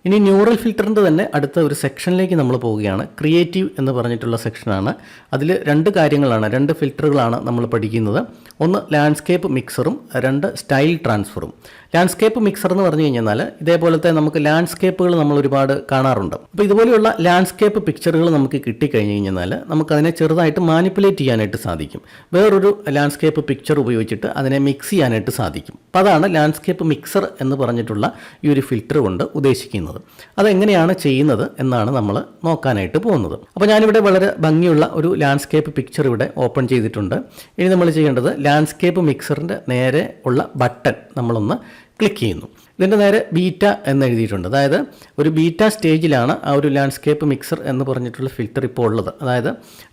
ഇനി ന്യൂറൽ ഫിൽറ്ററിൻ്റെ തന്നെ അടുത്ത ഒരു സെക്ഷനിലേക്ക് നമ്മൾ പോവുകയാണ്. ക്രിയേറ്റീവ് എന്ന് പറഞ്ഞിട്ടുള്ള സെക്ഷനാണ്. അതിൽ രണ്ട് കാര്യങ്ങളാണ്, രണ്ട് ഫിൽറ്ററുകളാണ് നമ്മൾ പഠിക്കുന്നത്. ഒന്ന് ലാൻഡ്സ്കേപ്പ് മിക്സറും, രണ്ട് സ്റ്റൈൽ ട്രാൻസ്ഫറും. ലാൻഡ്സ്കേപ്പ് മിക്സർ എന്ന് പറഞ്ഞു കഴിഞ്ഞാൽ ഇതേപോലത്തെ നമുക്ക് ലാൻഡ്സ്കേപ്പുകൾ നമ്മൾ ഒരുപാട് കാണാറുണ്ട്. അപ്പോൾ ഇതുപോലെയുള്ള ലാൻഡ്സ്കേപ്പ് പിക്ചറുകൾ നമുക്ക് കിട്ടിക്കഴിഞ്ഞ് കഴിഞ്ഞാൽ നമുക്കതിനെ ചെറുതായിട്ട് മാനിപ്പുലേറ്റ് ചെയ്യാനായിട്ട് സാധിക്കും. വേറൊരു ലാൻഡ്സ്കേപ്പ് പിക്ചർ ഉപയോഗിച്ചിട്ട് അതിനെ മിക്സ് ചെയ്യാനായിട്ട് സാധിക്കും. അപ്പോൾ അതാണ് ലാൻഡ്സ്കേപ്പ് മിക്സർ എന്ന് പറഞ്ഞിട്ടുള്ള ഈ ഒരു ഫിൽറ്റർ കൊണ്ട് ഉദ്ദേശിക്കുന്നത്. അതെങ്ങനെയാണ് ചെയ്യുന്നത് എന്നാണ് നമ്മൾ നോക്കാനായിട്ട് പോകുന്നത്. അപ്പോൾ ഞാനിവിടെ വളരെ ഭംഗിയുള്ള ഒരു ലാൻഡ്സ്കേപ്പ് പിക്ചർ ഇവിടെ ഓപ്പൺ ചെയ്തിട്ടുണ്ട്. ഇനി നമ്മൾ ചെയ്യേണ്ടത് ലാൻഡ്സ്കേപ്പ് മിക്സറിൻ്റെ നേരെ ഉള്ള ബട്ടൺ നമ്മളൊന്ന് ക്ലിക്ക് ചെയ്യുന്നു. ഇതിൻ്റെ നേരെ ബീറ്റ എന്ന് എഴുതിയിട്ടുണ്ട്. അതായത് ഒരു ബീറ്റ സ്റ്റേജിലാണ് ആ ഒരു ലാൻഡ്സ്കേപ്പ് മിക്സർ എന്ന് പറഞ്ഞിട്ടുള്ള ഫിൽറ്റർ ഇപ്പോൾ ഉള്ളത്. അതായത്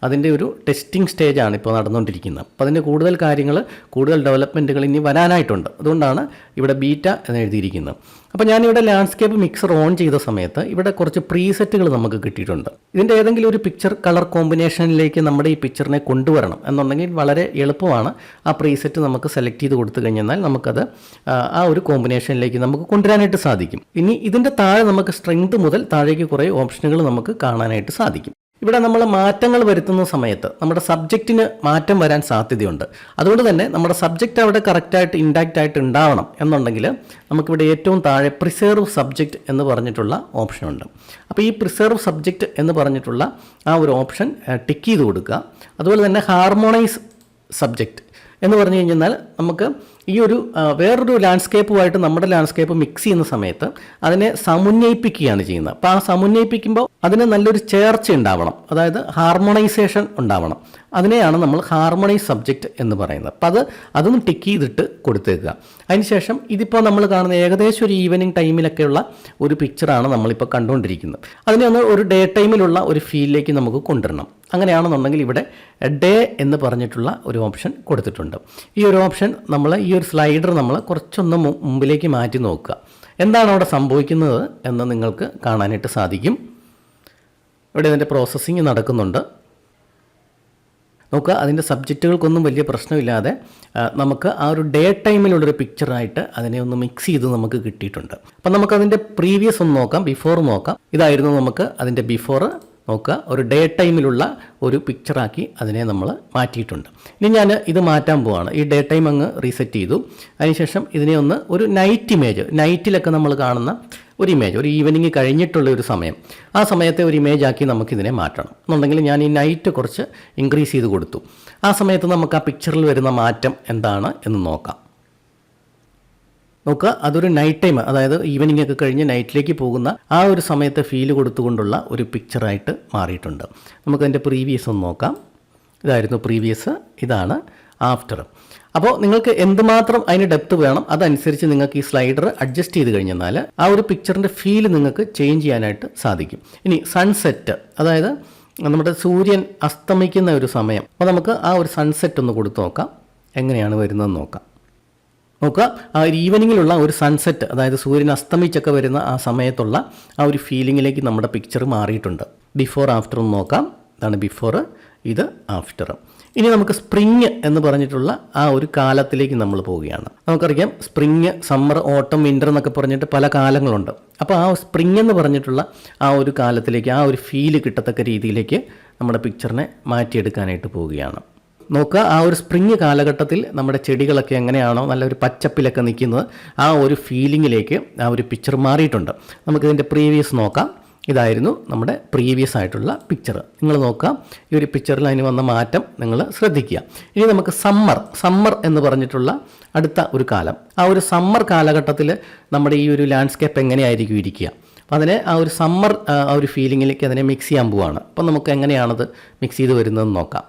അതിൻ്റെ ഒരു ടെസ്റ്റിംഗ് സ്റ്റേജാണ് ഇപ്പോൾ നടന്നുകൊണ്ടിരിക്കുന്നത്. അപ്പോൾ അതിൻ്റെ കൂടുതൽ കാര്യങ്ങൾ, കൂടുതൽ ഡെവലപ്മെൻറ്റുകൾ ഇനി വരാനായിട്ടുണ്ട്. അതുകൊണ്ടാണ് ഇവിടെ ബീറ്റ എന്ന് എഴുതിയിരിക്കുന്നത്. അപ്പോൾ ഞാനിവിടെ ലാൻഡ്സ്കേപ്പ് മിക്സർ ഓൺ ചെയ്ത സമയത്ത് ഇവിടെ കുറച്ച് പ്രീസെറ്റുകൾ നമുക്ക് കിട്ടിയിട്ടുണ്ട്. ഇതിൻ്റെ ഏതെങ്കിലും ഒരു പിക്ചർ കളർ കോമ്പിനേഷനിലേക്ക് നമ്മുടെ ഈ പിക്ചറിനെ കൊണ്ടുവരണം എന്നുണ്ടെങ്കിൽ വളരെ എളുപ്പമാണ്. ആ പ്രീസെറ്റ് നമുക്ക് സെലക്ട് ചെയ്ത് കൊടുത്തു കഴിഞ്ഞാൽ നമുക്കത് ആ ഒരു കോമ്പിനേഷനിലേക്ക് നമുക്ക് കൊണ്ടുവരാനായിട്ട് സാധിക്കും. ഇനി ഇതിൻ്റെ താഴെ നമുക്ക് സ്ട്രെങ്ത് മുതൽ താഴേക്ക് കുറേ ഓപ്ഷനുകൾ നമുക്ക് കാണാനായിട്ട് സാധിക്കും. ഇവിടെ നമ്മൾ മാറ്റങ്ങൾ വരുത്തുന്ന സമയത്ത് നമ്മുടെ സബ്ജക്റ്റിന് മാറ്റം വരാൻ സാധ്യതയുണ്ട്. അതുകൊണ്ട് തന്നെ നമ്മുടെ സബ്ജക്റ്റ് അവിടെ കറക്റ്റായിട്ട് ഇൻടാക്റ്റ് ആയിട്ട് ഉണ്ടാവണം എന്നുണ്ടെങ്കിൽ നമുക്കിവിടെ ഏറ്റവും താഴെ പ്രിസേർവ് സബ്ജക്റ്റ് എന്ന് പറഞ്ഞിട്ടുള്ള ഓപ്ഷനുണ്ട്. അപ്പോൾ ഈ പ്രിസേർവ് സബ്ജക്റ്റ് എന്ന് പറഞ്ഞിട്ടുള്ള ആ ഒരു ഓപ്ഷൻ ടിക്ക് ചെയ്ത് കൊടുക്കുക. അതുപോലെ തന്നെ ഹാർമോണൈസ് സബ്ജക്റ്റ് എന്ന് പറഞ്ഞു കഴിഞ്ഞാൽ നമുക്ക് ഈ ഒരു വേറൊരു ലാൻഡ്സ്കേപ്പുമായിട്ട് നമ്മുടെ ലാൻഡ്സ്കേപ്പ് മിക്സ് ചെയ്യുന്ന സമയത്ത് അതിനെ സമുന്നയിപ്പിക്കുകയാണ് ചെയ്യുന്നത്. അപ്പോൾ ആ സമുന്നയിപ്പിക്കുമ്പോൾ അതിന് നല്ലൊരു ചേർച്ച ഉണ്ടാവണം, അതായത് ഹാർമോണൈസേഷൻ ഉണ്ടാവണം. അതിനെയാണ് നമ്മൾ ഹാർമോണൈസ് സബ്ജക്റ്റ് എന്ന് പറയുന്നത്. അപ്പോൾ അതൊന്ന് ടിക്ക് ചെയ്തിട്ട് കൊടുത്തേക്കുക. അതിനുശേഷം ഇതിപ്പോൾ നമ്മൾ കാണുന്ന ഏകദേശം ഒരു ഈവനിങ് ടൈമിലൊക്കെയുള്ള ഒരു പിക്ചറാണ് നമ്മളിപ്പോൾ കണ്ടുകൊണ്ടിരിക്കുന്നത്. അതിനെ ഒന്ന് ഒരു ഡേ ടൈമിലുള്ള ഒരു ഫീലിലേക്ക് നമുക്ക് കൊണ്ടുവരണം. അങ്ങനെയാണെന്നുണ്ടെങ്കിൽ ഇവിടെ ഡേ എന്ന് പറഞ്ഞിട്ടുള്ള ഒരു ഓപ്ഷൻ കൊടുത്തിട്ടുണ്ട്. ഈ ഒരു ഓപ്ഷൻ നമ്മൾ ഈ ഒരു സ്ലൈഡർ നമ്മൾ കുറച്ചൊന്ന് മുമ്പിലേക്ക് മാറ്റി നോക്കുക. എന്താണ് അവിടെ സംഭവിക്കുന്നത് എന്ന് നിങ്ങൾക്ക് കാണാനായിട്ട് സാധിക്കും. ഇവിടെ ഇതിൻ്റെ പ്രോസസ്സിങ് നടക്കുന്നുണ്ട്. നോക്കുക, അതിൻ്റെ സബ്ജക്റ്റുകൾക്കൊന്നും വലിയ പ്രശ്നമില്ലാതെ നമുക്ക് ആ ഒരു ഡേ ടൈമിലുള്ളൊരു പിക്ചറായിട്ട് അതിനെ ഒന്ന് മിക്സ് ചെയ്ത് നമുക്ക് കിട്ടിയിട്ടുണ്ട്. അപ്പം നമുക്കതിൻ്റെ പ്രീവിയസ് ഒന്ന് നോക്കാം, ബിഫോർ നോക്കാം. ഇതായിരുന്നു നമുക്ക് അതിൻ്റെ ബിഫോർ. നോക്കുക, ഒരു ഡേ ടൈമിലുള്ള ഒരു പിക്ചറാക്കി അതിനെ നമ്മൾ മാറ്റിയിട്ടുണ്ട്. ഇനി ഞാൻ ഇത് മാറ്റാൻ പോവാണ്. ഈ ഡേ ടൈം അങ്ങ് റീസെറ്റ് ചെയ്തു. അതിനുശേഷം ഇതിനെ ഒന്ന് ഒരു നൈറ്റ് ഇമേജ്, നൈറ്റിലൊക്കെ നമ്മൾ കാണുന്ന ഒരു ഇമേജ്, ഒരു ഈവനിങ് കഴിഞ്ഞിട്ടുള്ള ഒരു സമയം, ആ സമയത്തെ ഒരു ഇമേജ് ആക്കി നമുക്കിതിനെ മാറ്റണം എന്നുണ്ടെങ്കിൽ ഞാൻ ഈ നൈറ്റ് കുറച്ച് ഇൻക്രീസ് ചെയ്ത് കൊടുത്തു. ആ സമയത്ത് നമുക്ക് ആ പിക്ചറിൽ വരുന്ന മാറ്റം എന്താണ് എന്ന് നോക്കാം. നോക്കുക, അതൊരു നൈറ്റ് ടൈം, അതായത് ഈവനിങ് ഒക്കെ കഴിഞ്ഞ് നൈറ്റിലേക്ക് പോകുന്ന ആ ഒരു സമയത്തെ ഫീല് കൊടുത്തുകൊണ്ടുള്ള ഒരു പിക്ചറായിട്ട് മാറിയിട്ടുണ്ട്. നമുക്കതിൻ്റെ പ്രീവിയസ് ഒന്ന് നോക്കാം. ഇതായിരുന്നു പ്രീവിയസ്, ഇതാണ് ആഫ്റ്റർ. അപ്പോൾ നിങ്ങൾക്ക് എന്തുമാത്രം അതിന് ഡെപ്ത് വേണം അതനുസരിച്ച് നിങ്ങൾക്ക് ഈ സ്ലൈഡർ അഡ്ജസ്റ്റ് ചെയ്ത് കഴിഞ്ഞാൽ ആ ഒരു പിക്ചറിൻ്റെ ഫീല് നിങ്ങൾക്ക് ചേഞ്ച് ചെയ്യാനായിട്ട് സാധിക്കും. ഇനി സൺസെറ്റ്, അതായത് നമ്മുടെ സൂര്യൻ അസ്തമിക്കുന്ന ഒരു സമയം, അപ്പോൾ നമുക്ക് ആ ഒരു സൺസെറ്റ് ഒന്ന് കൊടുത്തു നോക്കാം, എങ്ങനെയാണ് വരുന്നതെന്ന് നോക്കാം. നോക്കുക, ആ ഒരു ഈവനിങ്ങിലുള്ള ഒരു സൺസെറ്റ്, അതായത് സൂര്യൻ അസ്തമിച്ചൊക്കെ വരുന്ന ആ സമയത്തുള്ള ആ ഒരു ഫീലിങ്ങിലേക്ക് നമ്മുടെ പിക്ചർ മാറിയിട്ടുണ്ട്. ബിഫോർ ആഫ്റ്റർ ഒന്ന് നോക്കാം. ഇതാണ് ബിഫോർ, ഇത് ആഫ്റ്റർ. ഇനി നമുക്ക് സ്പ്രിങ് എന്ന് പറഞ്ഞിട്ടുള്ള ആ ഒരു കാലത്തിലേക്ക് നമ്മൾ പോവുകയാണ്. നമുക്കറിയാം സ്പ്രിങ്, സമ്മർ, ഓട്ടം, വിൻ്റർ എന്നൊക്കെ പറഞ്ഞിട്ട് പല കാലങ്ങളുണ്ട്. അപ്പോൾ ആ സ്പ്രിങ് എന്ന് പറഞ്ഞിട്ടുള്ള ആ ഒരു കാലത്തിലേക്ക്, ആ ഒരു ഫീല് കിട്ടത്തക്ക രീതിയിലേക്ക് നമ്മുടെ പിക്ചറിനെ മാറ്റിയെടുക്കാനായിട്ട് പോവുകയാണ്. നോക്കുക, ആ ഒരു സ്പ്രിങ് കാലഘട്ടത്തിൽ നമ്മുടെ ചെടികളൊക്കെ എങ്ങനെയാണോ നല്ലൊരു പച്ചപ്പിലൊക്കെ നിൽക്കുന്നത് ആ ഒരു ഫീലിങ്ങിലേക്ക് ആ ഒരു പിക്ചർ മാറിയിട്ടുണ്ട്. നമുക്കിതിൻ്റെ പ്രീവിയസ് നോക്കാം. ഇതായിരുന്നു നമ്മുടെ പ്രീവിയസ് ആയിട്ടുള്ള പിക്ചർ. നിങ്ങൾ നോക്കുക, ഈ ഒരു പിക്ചറിൽ അതിന് വന്ന മാറ്റം നിങ്ങൾ ശ്രദ്ധിക്കുക. ഇനി നമുക്ക് സമ്മർ എന്ന് പറഞ്ഞിട്ടുള്ള അടുത്ത ഒരു കാലം, ആ ഒരു സമ്മർ കാലഘട്ടത്തിൽ നമ്മുടെ ഈ ഒരു ലാൻഡ്സ്കേപ്പ് എങ്ങനെയായിരിക്കും ഇരിക്കുക. അപ്പോൾ അതിനെ ആ ഒരു സമ്മർ ആ ഒരു ഫീലിങ്ങിലേക്ക് അതിനെ മിക്സ് ചെയ്യാൻ പോവുകയാണ്. അപ്പം നമുക്ക് എങ്ങനെയാണത് മിക്സ് ചെയ്ത് വരുന്നതെന്ന് നോക്കാം.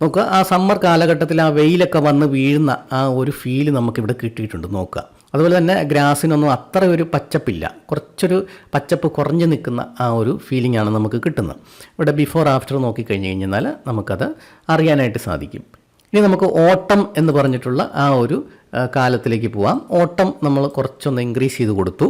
നോക്കുക, ആ സമ്മർ കാലഘട്ടത്തിൽ ആ വെയിലൊക്കെ വന്ന് വീഴുന്ന ആ ഒരു ഫീല് നമുക്കിവിടെ കിട്ടിയിട്ടുണ്ട്. നോക്കുക, അതുപോലെ തന്നെ ഗ്രാസിനൊന്നും അത്ര ഒരു പച്ചപ്പില്ല, കുറച്ചൊരു പച്ചപ്പ് കുറഞ്ഞ് നിൽക്കുന്ന ആ ഒരു ഫീലിംഗ് ആണ് നമുക്ക് കിട്ടുന്നത്. ഇവിടെ ബിഫോർ ആഫ്റ്റർ നോക്കിക്കഴിഞ്ഞ് കഴിഞ്ഞാൽ നമുക്കത് അറിയാനായിട്ട് സാധിക്കും. ഇനി നമുക്ക് ഓട്ടം എന്ന് പറഞ്ഞിട്ടുള്ള ആ ഒരു കാലത്തിലേക്ക് പോവാം. ഓട്ടം നമ്മൾ കുറച്ചൊന്ന് ഇൻക്രീസ് ചെയ്ത് കൊടുത്തു.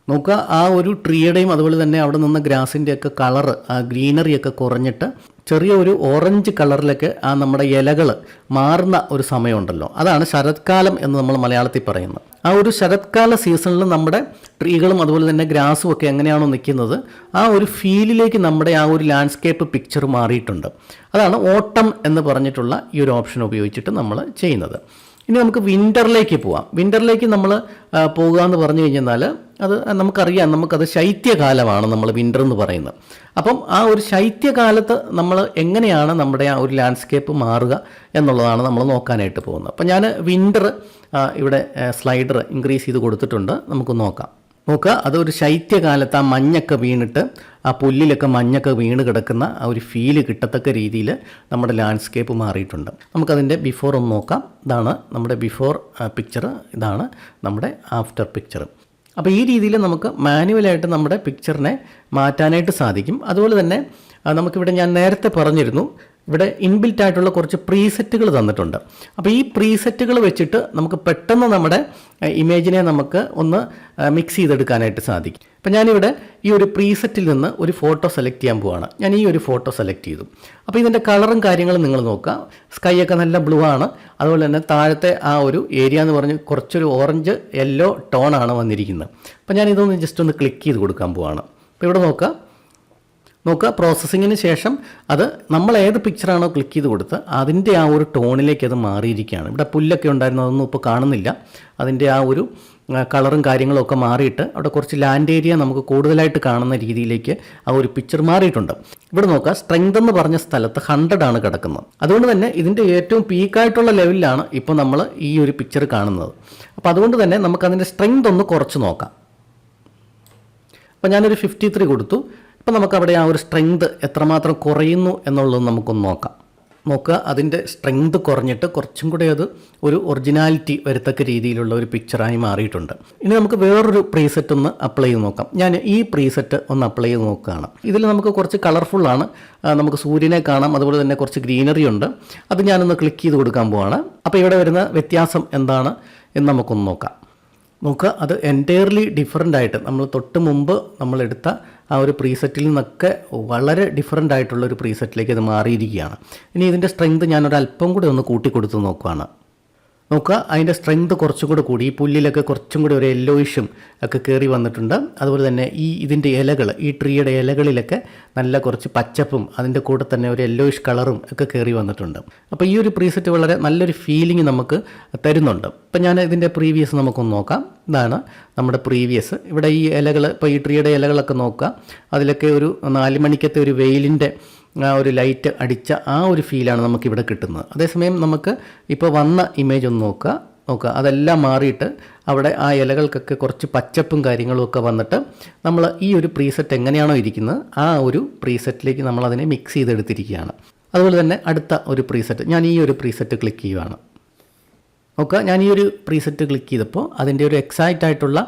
നോക്കുക, ആ ഒരു ട്രീയുടെയും അതുപോലെ തന്നെ അവിടെ നിന്ന് ഗ്രാസിൻ്റെയൊക്കെ കളറ്, ആ ഗ്രീനറിയൊക്കെ കുറഞ്ഞിട്ട് ചെറിയ ഒരു ഓറഞ്ച് കളറിലൊക്കെ ആ നമ്മുടെ ഇലകൾ മാറുന്ന ഒരു സമയമുണ്ടല്ലോ, അതാണ് ശരത്കാലം എന്ന് നമ്മൾ മലയാളത്തിൽ പറയുന്നത്. ആ ഒരു ശരത്കാല സീസണിൽ നമ്മുടെ ട്രീകളും അതുപോലെ തന്നെ ഗ്രാസും ഒക്കെ എങ്ങനെയാണോ നിൽക്കുന്നത് ആ ഒരു ഫീലിലേക്ക് നമ്മുടെ ആ ഒരു ലാൻഡ്സ്കേപ്പ് പിക്ചർ മാറിയിട്ടുണ്ട്. അതാണ് ഓട്ടം എന്ന് പറഞ്ഞിട്ടുള്ള ഈ ഒരു ഓപ്ഷൻ ഉപയോഗിച്ചിട്ട് നമ്മൾ ചെയ്യുന്നത്. ഇനി നമുക്ക് വിൻ്ററിലേക്ക് പോവാം. വിൻ്ററിലേക്ക് നമ്മൾ പോകുക എന്ന് പറഞ്ഞു കഴിഞ്ഞാൽ അത് നമുക്കറിയാം, നമുക്കത് ശൈത്യകാലമാണ് നമ്മൾ വിൻ്റർ എന്ന് പറയുന്നത്. അപ്പം ആ ഒരു ശൈത്യകാലത്ത് നമ്മൾ എങ്ങനെയാണ് നമ്മുടെ ആ ഒരു ലാൻഡ്സ്കേപ്പ് മാറുക എന്നുള്ളതാണ് നമ്മൾ നോക്കാനായിട്ട് പോകുന്നത്. അപ്പം ഞാൻ വിൻ്റർ ഇവിടെ സ്ലൈഡർ ഇൻക്രീസ് ചെയ്ത് കൊടുത്തിട്ടുണ്ട്. നമുക്ക് നോക്കാം. നോക്കുക, അതൊരു ശൈത്യകാലത്ത് ആ മഞ്ഞൊക്കെ വീണിട്ട് ആ പുല്ലിലൊക്കെ മഞ്ഞൊക്കെ വീണ് കിടക്കുന്ന ആ ഒരു ഫീല് കിട്ടത്തക്ക രീതിയിൽ നമ്മുടെ ലാൻഡ്സ്കേപ്പ് മാറിയിട്ടുണ്ട്. നമുക്കതിൻ്റെ ബിഫോർ ഒന്ന് നോക്കാം. ഇതാണ് നമ്മുടെ ബിഫോർ പിക്ചർ, ഇതാണ് നമ്മുടെ ആഫ്റ്റർ പിക്ചർ. അപ്പോൾ ഈ രീതിയിൽ നമുക്ക് മാനുവലായിട്ട് നമ്മുടെ പിക്ചറിനെ മാറ്റാനായിട്ട് സാധിക്കും. അതുപോലെ തന്നെ നമുക്കിവിടെ ഞാൻ നേരത്തെ പറഞ്ഞിരുന്നു, ഇവിടെ ഇൻബിൽറ്റ് ആയിട്ടുള്ള കുറച്ച് പ്രീസെറ്റുകൾ തന്നിട്ടുണ്ട്. അപ്പോൾ ഈ പ്രീസെറ്റുകൾ വെച്ചിട്ട് നമുക്ക് പെട്ടെന്ന് നമ്മുടെ ഇമേജിനെ നമുക്ക് ഒന്ന് മിക്സ് ചെയ്തെടുക്കാനായിട്ട് സാധിക്കും. അപ്പോൾ ഞാനിവിടെ ഈ ഒരു പ്രീസെറ്റിൽ നിന്ന് ഒരു ഫോട്ടോ സെലക്ട് ചെയ്യാൻ പോവാണ്. ഞാൻ ഈ ഒരു ഫോട്ടോ സെലക്ട് ചെയ്തു. അപ്പോൾ ഇതിൻ്റെ കളറും കാര്യങ്ങളും നിങ്ങൾ നോക്കുക. സ്കൈ ഒക്കെ നല്ല ബ്ലൂ ആണ്. അതുപോലെ തന്നെ താഴത്തെ ആ ഒരു ഏരിയ എന്ന് പറഞ്ഞ് കുറച്ചൊരു ഓറഞ്ച് യെല്ലോ ടോണാണ് വന്നിരിക്കുന്നത്. അപ്പോൾ ഞാൻ ഇതൊന്ന് ജസ്റ്റ് ഒന്ന് ക്ലിക്ക് ചെയ്ത് കൊടുക്കാൻ പോവാണ്. അപ്പോൾ ഇവിടെ നോക്കുക, പ്രോസസ്സിങ്ങിന് ശേഷം അത് നമ്മൾ ഏത് പിക്ചറാണോ ക്ലിക്ക് ചെയ്ത് കൊടുത്ത് അതിൻ്റെ ആ ഒരു ടോണിലേക്ക് അത് മാറിയിരിക്കുകയാണ്. ഇവിടെ പുല്ലൊക്കെ ഉണ്ടായിരുന്നു, അതൊന്നും ഇപ്പോൾ കാണുന്നില്ല. അതിൻ്റെ ആ ഒരു കളറും കാര്യങ്ങളും ഒക്കെ മാറിയിട്ട് അവിടെ കുറച്ച് ലാൻഡ് ഏരിയ നമുക്ക് കൂടുതലായിട്ട് കാണുന്ന രീതിയിലേക്ക് ആ ഒരു പിക്ചർ മാറിയിട്ടുണ്ട്. ഇവിടെ നോക്കുക, സ്ട്രെങ്ത് എന്ന് പറഞ്ഞ സ്ഥലത്ത് 100 ആണ് കിടക്കുന്നത്. അതുകൊണ്ട് തന്നെ ഇതിൻ്റെ ഏറ്റവും പീക്കായിട്ടുള്ള ലെവലിലാണ് ഇപ്പോൾ നമ്മൾ ഈ ഒരു പിക്ചർ കാണുന്നത്. അപ്പോൾ അതുകൊണ്ട് തന്നെ നമുക്കതിൻ്റെ സ്ട്രെങ്ത് ഒന്ന് കുറച്ച് നോക്കാം. അപ്പോൾ ഞാനൊരു 53 കൊടുത്തു. അപ്പോൾ നമുക്കവിടെ ആ ഒരു സ്ട്രെങ്ത് എത്രമാത്രം കുറയുന്നു എന്നുള്ളത് നമുക്കൊന്ന് നോക്കാം. നോക്കുക, അതിൻ്റെ സ്ട്രെങ്ത് കുറഞ്ഞിട്ട് കുറച്ചും കൂടെ അത് ഒരു ഒറിജിനാലിറ്റി വരത്തക്ക രീതിയിലുള്ള ഒരു പിക്ചറായി മാറിയിട്ടുണ്ട്. ഇനി നമുക്ക് വേറൊരു പ്രീസെറ്റ് ഒന്ന് അപ്ലൈ ചെയ്ത് നോക്കാം. ഞാൻ ഈ പ്രീസെറ്റ് ഒന്ന് അപ്ലൈ ചെയ്ത് നോക്കുകയാണ്. ഇതിൽ നമുക്ക് കുറച്ച് കളർഫുള്ളാണ്, നമുക്ക് സൂര്യനെ കാണാം, അതുപോലെ തന്നെ കുറച്ച് ഗ്രീനറി ഉണ്ട്. അത് ഞാനൊന്ന് ക്ലിക്ക് ചെയ്ത് കൊടുക്കാൻ പോവാണ്. അപ്പോൾ ഇവിടെ വരുന്ന വ്യത്യാസം എന്താണ് എന്ന് നമുക്കൊന്ന് നോക്കാം. നോക്കുക, അത് എൻറ്റയർലി ഡിഫറൻ്റ് ആയിട്ട് നമ്മൾ തൊട്ട് മുമ്പ് നമ്മളെടുത്ത ആ ഒരു പ്രീസെറ്റിൽ നിന്നൊക്കെ വളരെ ഡിഫറൻ്റ് ആയിട്ടുള്ള ഒരു പ്രീസെറ്റിലേക്ക് അത് മാറിയിരിക്കുകയാണ്. ഇനി ഇതിൻ്റെ സ്ട്രെങ്ത് ഞാനൊരല്പം കൂടി ഒന്ന് കൂട്ടിക്കൊടുത്ത് നോക്കുകയാണ്. നോക്കുക, അതിൻ്റെ സ്ട്രെങ്ത് കുറച്ചുകൂടി കൂടി. ഈ പുല്ലിലൊക്കെ കുറച്ചും കൂടി ഒരു യെല്ലോയിഷും ഒക്കെ കയറി വന്നിട്ടുണ്ട്. അതുപോലെ തന്നെ ഇതിൻ്റെ ഇലകൾ, ഈ ട്രീയുടെ ഇലകളിലൊക്കെ നല്ല കുറച്ച് പച്ചപ്പും അതിൻ്റെ കൂടെ തന്നെ ഒരു യെല്ലോയിഷ് കളറും ഒക്കെ കയറി വന്നിട്ടുണ്ട്. അപ്പോൾ ഈ ഒരു പ്രീസെറ്റ് വളരെ നല്ലൊരു ഫീലിംഗ് നമുക്ക് തരുന്നുണ്ട്. ഇപ്പം ഞാൻ ഇതിൻ്റെ പ്രീവിയസ് നമുക്കൊന്ന് നോക്കാം. ഇതാണ് നമ്മുടെ പ്രീവിയസ്. ഇവിടെ ഈ ഇലകൾ, ഇപ്പോൾ ഈ ട്രീയുടെ ഇലകളൊക്കെ നോക്കുക, അതിലൊക്കെ ഒരു 4 മണിക്കത്തെ ഒരു വെയിലിൻ്റെ ആ ഒരു ലൈറ്റ് അടിച്ച ആ ഒരു ഫീലാണ് നമുക്കിവിടെ കിട്ടുന്നത്. അതേസമയം നമുക്ക് ഇപ്പോൾ വന്ന ഇമേജ് ഒന്ന് നോക്കുക, അതെല്ലാം മാറിയിട്ട് അവിടെ ആ ഇലകൾക്കൊക്കെ കുറച്ച് പച്ചപ്പും കാര്യങ്ങളും ഒക്കെ വന്നിട്ട് നമ്മൾ ഈ ഒരു പ്രീസെറ്റ് എങ്ങനെയാണോ ഇരിക്കുന്നത് ആ ഒരു പ്രീസെറ്റിലേക്ക് നമ്മളതിനെ മിക്സ് ചെയ്തെടുത്തിരിക്കുകയാണ്. അതുപോലെ തന്നെ അടുത്ത ഒരു പ്രീസെറ്റ്, ഞാൻ ഈ ഒരു പ്രീസെറ്റ് ക്ലിക്ക് ചെയ്യുകയാണ്. നോക്കുക, ഞാൻ ഈ ഒരു പ്രീസെറ്റ് ക്ലിക്ക് ചെയ്തപ്പോൾ അതിൻ്റെ ഒരു എക്സാക്റ്റ് ആയിട്ടുള്ള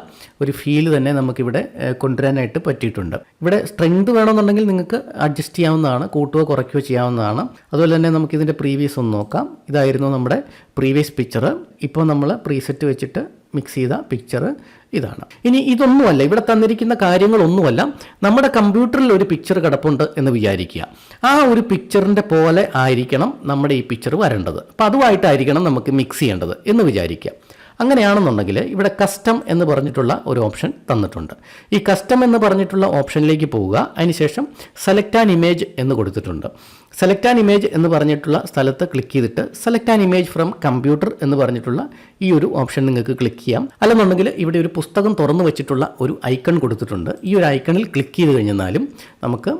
ഒരു ഫീല് തന്നെ നമുക്കിവിടെ കൊണ്ടുവരാനായിട്ട് പറ്റിയിട്ടുണ്ട്. ഇവിടെ സ്ട്രെങ്ത് വേണമെന്നുണ്ടെങ്കിൽ നിങ്ങൾക്ക് അഡ്ജസ്റ്റ് ചെയ്യാവുന്നതാണ്, കൂട്ടുകയോ കുറയ്ക്കുകയോ ചെയ്യാവുന്നതാണ്. അതുപോലെ തന്നെ നമുക്കിതിൻ്റെ പ്രീവിയസ് ഒന്ന് നോക്കാം. ഇതായിരുന്നു നമ്മുടെ പ്രീവിയസ് പിക്ചർ. ഇപ്പോൾ നമ്മൾ പ്രീസെറ്റ് വെച്ചിട്ട് മിക്സ് ചെയ്ത പിക്ചർ ഇതാണ്. ഇനി ഇതൊന്നുമല്ല, ഇവിടെ തന്നിരിക്കുന്ന കാര്യങ്ങളൊന്നുമല്ല. നമ്മുടെ കമ്പ്യൂട്ടറിൽ ഒരു പിക്ചർ കിടപ്പുണ്ട് എന്ന് വിചാരിക്കുക. ആ ഒരു പിക്ചറിൻ്റെ പോലെ ആയിരിക്കണം നമ്മുടെ ഈ പിക്ചർ വരേണ്ടത്. അപ്പോൾ അതുമായിട്ടായിരിക്കണം നമുക്ക് മിക്സ് ചെയ്യേണ്ടത് എന്ന് വിചാരിക്കുക. അങ്ങനെയാണെന്നുണ്ടെങ്കിൽ ഇവിടെ കസ്റ്റം എന്ന് പറഞ്ഞിട്ടുള്ള ഒരു ഓപ്ഷൻ തന്നിട്ടുണ്ട്. ഈ കസ്റ്റം എന്ന് പറഞ്ഞിട്ടുള്ള ഓപ്ഷനിലേക്ക് പോവുക. അതിനുശേഷം സെലക്ട് ആൻ ഇമേജ് എന്ന് കൊടുത്തിട്ടുണ്ട്. സെലക്ട് ആൻ ഇമേജ് എന്ന് പറഞ്ഞിട്ടുള്ള സ്ഥലത്ത് ക്ലിക്ക് ചെയ്തിട്ട് select an image from computer എന്ന് പറഞ്ഞിട്ടുള്ള ഈ ഒരു ഓപ്ഷൻ നിങ്ങൾക്ക് ക്ലിക്ക് ചെയ്യാം. അല്ലെന്നുണ്ടെങ്കിൽ ഇവിടെ ഒരു പുസ്തകം തുറന്നു വെച്ചിട്ടുള്ള ഒരു ഐക്കൺ കൊടുത്തിട്ടുണ്ട്. ഈ ഒരു ഐക്കണിൽ ക്ലിക്ക് ചെയ്ത് കഴിഞ്ഞാലും നമുക്ക്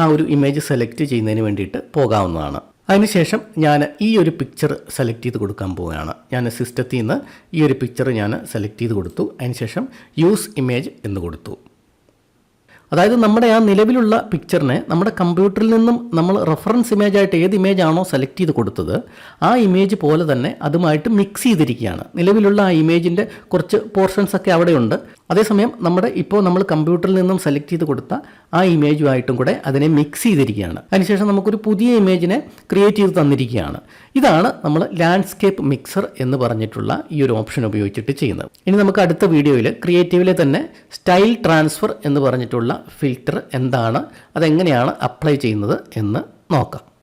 ആ ഒരു ഇമേജ് സെലക്ട് ചെയ്യുന്നതിന് വേണ്ടിയിട്ട് പോകാവുന്നതാണ്. അതിനുശേഷം ഞാൻ ഈ ഒരു പിക്ചർ സെലക്ട് ചെയ്ത് കൊടുക്കാൻ പോവുകയാണ്. ഞാൻ സിസ്റ്റത്തിൽ നിന്ന് ഈ ഒരു പിക്ചർ ഞാൻ സെലക്ട് ചെയ്ത് കൊടുത്തു. അതിനുശേഷം യൂസ് ഇമേജ് എന്ന് കൊടുത്തു. അതായത് നമ്മുടെ ആ നിലവിലുള്ള പിക്ചറിനെ നമ്മുടെ കമ്പ്യൂട്ടറിൽ നിന്നും നമ്മൾ റെഫറൻസ് ഇമേജായിട്ട് ഏത് ഇമേജാണോ സെലക്ട് ചെയ്ത് കൊടുത്തത് ആ ഇമേജ് പോലെ തന്നെ അതുമായിട്ട് മിക്സ് ചെയ്തിരിക്കുകയാണ്. നിലവിലുള്ള ആ ഇമേജിൻ്റെ കുറച്ച് പോർഷൻസൊക്കെ അവിടെയുണ്ട്. അതേസമയം ഇപ്പോൾ നമ്മൾ കമ്പ്യൂട്ടറിൽ നിന്നും സെലക്ട് ചെയ്ത് കൊടുത്ത ആ ഇമേജുമായിട്ടും കൂടെ അതിനെ മിക്സ് ചെയ്തിരിക്കുകയാണ്. അതിനുശേഷം നമുക്കൊരു പുതിയ ഇമേജിനെ ക്രിയേറ്റ് ചെയ്ത് തന്നിരിക്കുകയാണ്. ഇതാണ് നമ്മൾ ലാൻഡ്സ്കേപ്പ് മിക്സർ എന്ന് പറഞ്ഞിട്ടുള്ള ഈ ഒരു ഓപ്ഷൻ ഉപയോഗിച്ചിട്ട് ചെയ്യുന്നത്. ഇനി നമുക്ക് അടുത്ത വീഡിയോയിൽ ക്രിയേറ്റീവിലെ തന്നെ സ്റ്റൈൽ ട്രാൻസ്ഫർ എന്ന് പറഞ്ഞിട്ടുള്ള ഫിൽറ്റർ എന്താണ്, അതെങ്ങനെയാണ് അപ്ലൈ ചെയ്യുന്നത് എന്ന് നോക്കാം.